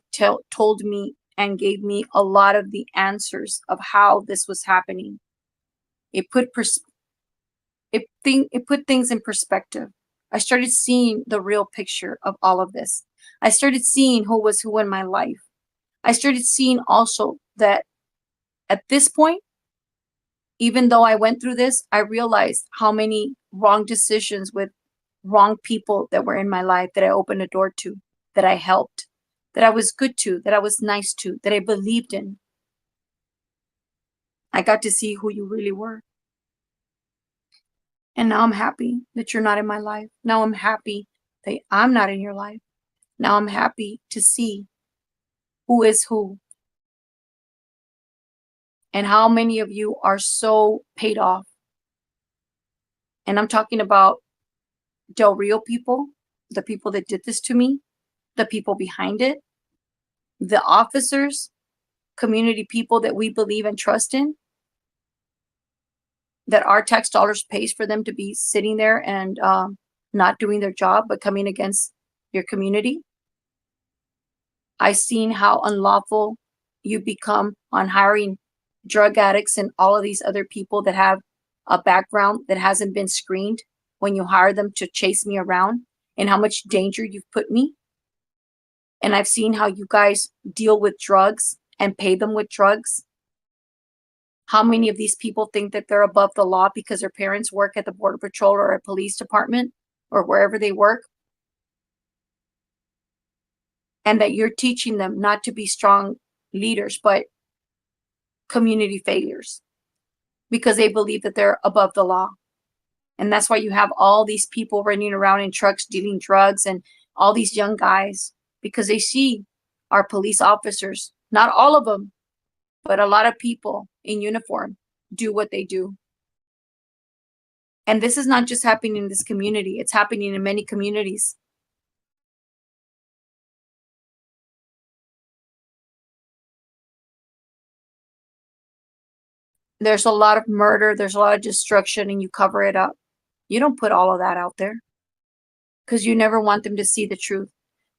told me and gave me a lot of the answers of how this was happening. It put things in perspective. I started seeing the real picture of all of this. I started seeing who was who in my life. I started seeing also that at this point, even though I went through this, I realized how many wrong decisions with wrong people that were in my life that I opened a door to, that I helped, that I was good to, that I was nice to, that I believed in. I got to see who you really were. And now I'm happy that you're not in my life. Now I'm happy that I'm not in your life. Now I'm happy to see who is who. And how many of you are so paid off. And I'm talking about Del Rio people, the people that did this to me, the people behind it, the officers, community people that we believe and trust in, that our tax dollars pays for them to be sitting there and not doing their job, but coming against your community. I've seen how unlawful you become on hiring drug addicts and all of these other people that have a background that hasn't been screened when you hire them to chase me around, and how much danger you've put me. And I've seen how you guys deal with drugs and pay them with drugs. How many of these people think that they're above the law because their parents work at the Border Patrol or a police department or wherever they work? And that you're teaching them not to be strong leaders, but community failures, because they believe that they're above the law. And that's why you have all these people running around in trucks dealing drugs, and all these young guys, because they see our police officers, not all of them, but a lot of people in uniform do what they do. And this is not just happening in this community. It's happening in many communities. There's a lot of murder. There's a lot of destruction, and you cover it up. You don't put all of that out there because you never want them to see the truth.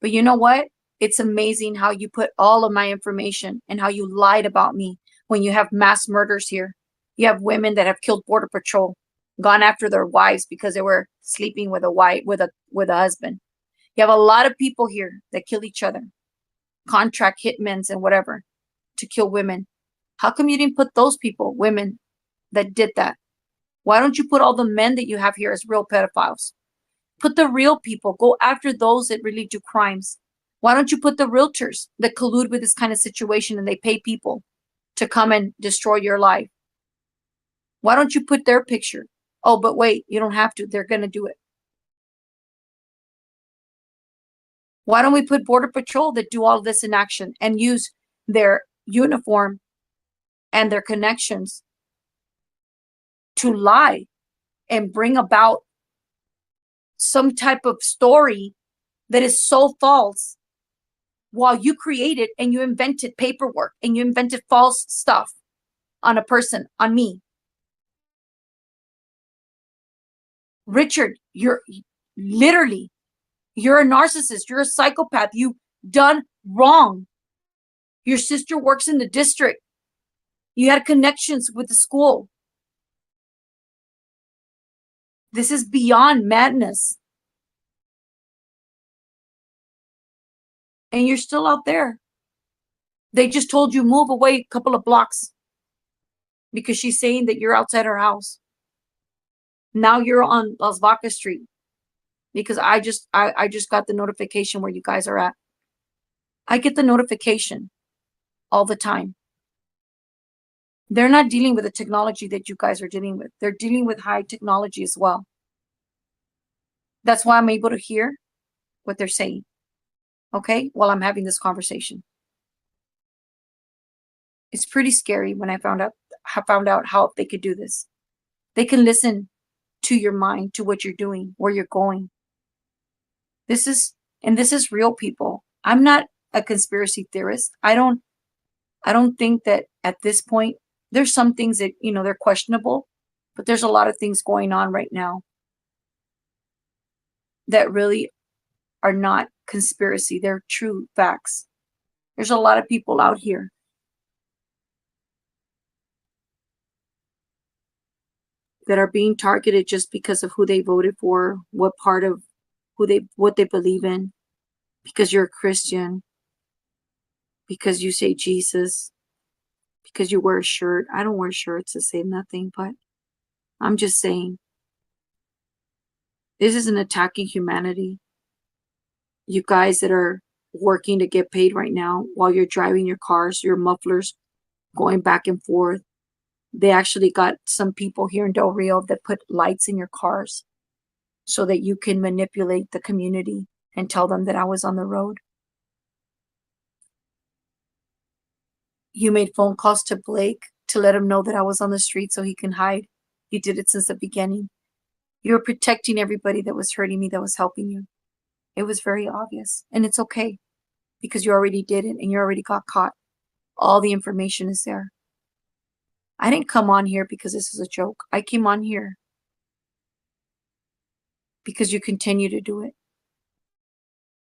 But you know what? It's amazing how you put all of my information and how you lied about me when you have mass murders here. You have women that have killed Border Patrol, gone after their wives because they were sleeping with a husband. You have a lot of people here that kill each other, contract hitmen and whatever, to kill women. How come you didn't put those people, women, that did that? Why don't you put all the men that you have here as real pedophiles? Put the real people. Go after those that really do crimes. Why don't you put the realtors that collude with this kind of situation and they pay people to come and destroy your life? Why don't you put their picture? Oh, but wait, you don't have to. They're going to do it. Why don't we put Border Patrol that do all this in action and use their uniform and their connections to lie and bring about some type of story that is so false, while you created and you invented paperwork and you invented false stuff on a person, on me. Richard, you're a narcissist. You're a psychopath. You've done wrong. Your sister works in the district. You had connections with the school. This is beyond madness. And you're still out there. They just told you move away a couple of blocks because she's saying that you're outside her house. Now you're on Las Vacas Street because I just got the notification where you guys are at. I get the notification all the time. They're not dealing with the technology that you guys are dealing with. They're dealing with high technology as well. That's why I'm able to hear what they're saying, okay, while I'm having this conversation. It's pretty scary when I found out how they could do this. They can listen to your mind, to what you're doing, where you're going. This is real, people. I'm not a conspiracy theorist. I don't think that at this point, there's some things that, they're questionable, but there's a lot of things going on right now that really are not conspiracy. They're true facts. There's a lot of people out here that are being targeted just because of who they voted for, what part of what they believe in, because you're a Christian, because you say Jesus, because you wear a shirt. I don't wear shirts to say nothing, but I'm just saying, this is an attacking humanity. You guys that are working to get paid right now while you're driving your cars, your mufflers, going back and forth. They actually got some people here in Del Rio that put lights in your cars so that you can manipulate the community and tell them that I was on the road. You made phone calls to Blake to let him know that I was on the street so he can hide. You did it since the beginning. You were protecting everybody that was hurting me, that was helping you. It was very obvious. And it's okay because you already did it and you already got caught. All the information is there. I didn't come on here because this is a joke. I came on here because you continue to do it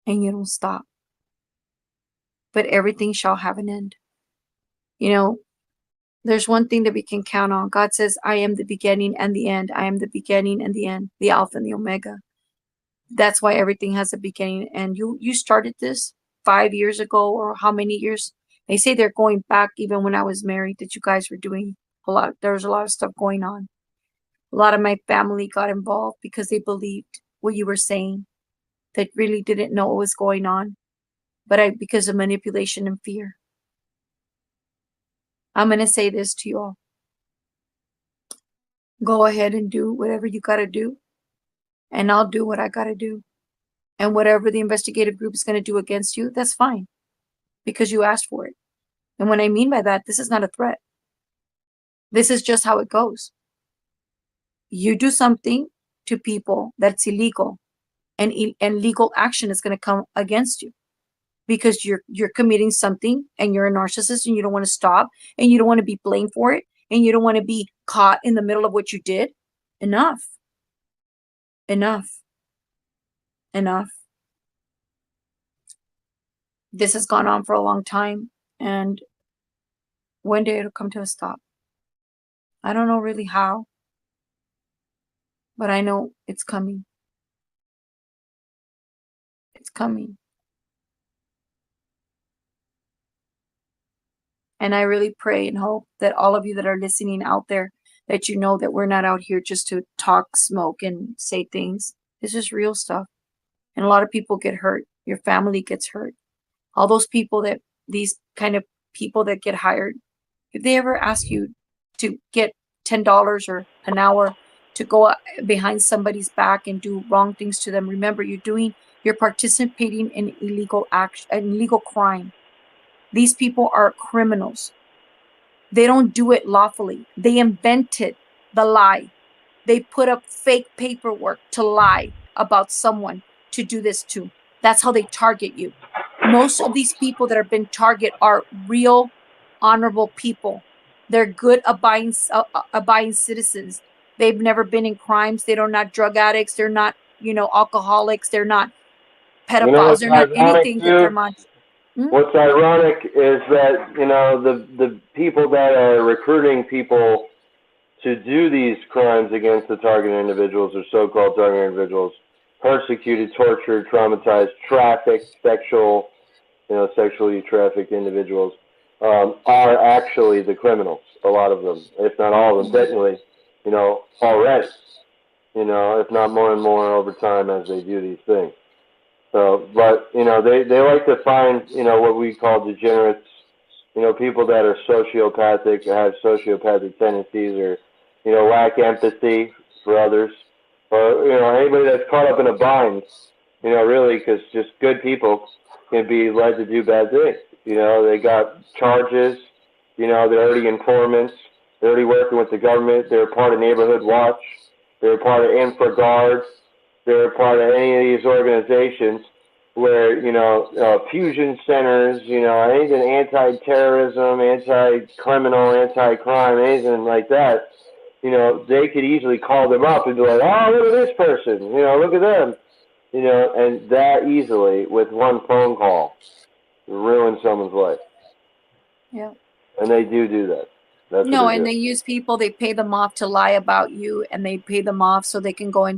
and you don't stop. But everything shall have an end. There's one thing that we can count on. God says, I am the beginning and the end. I am the beginning and the end, the Alpha and the Omega. That's why everything has a beginning. And you started this 5 years ago, or how many years? They say they're going back even when I was married, that you guys were doing a lot. There was a lot of stuff going on. A lot of my family got involved because they believed what you were saying. They really didn't know what was going on. But because of manipulation and fear. I'm going to say this to you all. Go ahead and do whatever you got to do. And I'll do what I got to do. And whatever the investigative group is going to do against you, that's fine. Because you asked for it. And what I mean by that, this is not a threat. This is just how it goes. You do something to people that's illegal. And legal action is going to come against you. Because you're committing something and you're a narcissist and you don't want to stop and you don't want to be blamed for it and you don't want to be caught in the middle of what you did. Enough. This has gone on for a long time, and one day it'll come to a stop. I don't know really how, but I know it's coming. It's coming. And I really pray and hope that all of you that are listening out there, that you know that we're not out here just to talk, smoke, and say things. This is real stuff. And a lot of people get hurt. Your family gets hurt. All those people these kind of people that get hired, if they ever ask you to get $10 or an hour to go behind somebody's back and do wrong things to them, remember, you're participating in illegal action, an illegal crime. These people are criminals. They don't do it lawfully. They invented the lie. They put up fake paperwork to lie about someone to do this to. That's how they target you. Most of these people that have been targeted are real, honorable people. They're good, abiding citizens. They've never been in crimes. They're not drug addicts. They're not, alcoholics. They're not pedophiles. They're not anything that they're not. What's ironic is that, the people that are recruiting people to do these crimes against the targeted individuals or so-called targeted individuals, persecuted, tortured, traumatized, trafficked, sexually trafficked individuals, are actually the criminals. A lot of them, if not all of them, technically, already. if not more and more over time as they do these things. So, but they like to find what we call degenerates, people that are sociopathic, have sociopathic tendencies, or lack empathy for others, or anybody that's caught up in a bind, really, because just good people can be led to do bad things. They got charges, they're already informants, they're already working with the government, they're part of Neighborhood Watch, they're part of InfraGard, they're part of any of these organizations where, fusion centers, anything anti-terrorism, anti-criminal, anti-crime, anything like that, they could easily call them up and be like, oh, look at this person, look at them, and that easily, with one phone call, ruin someone's life. Yeah. And they do that. That's No, what they and do. they use people, they pay them off to lie about you, and they pay them off so they can go and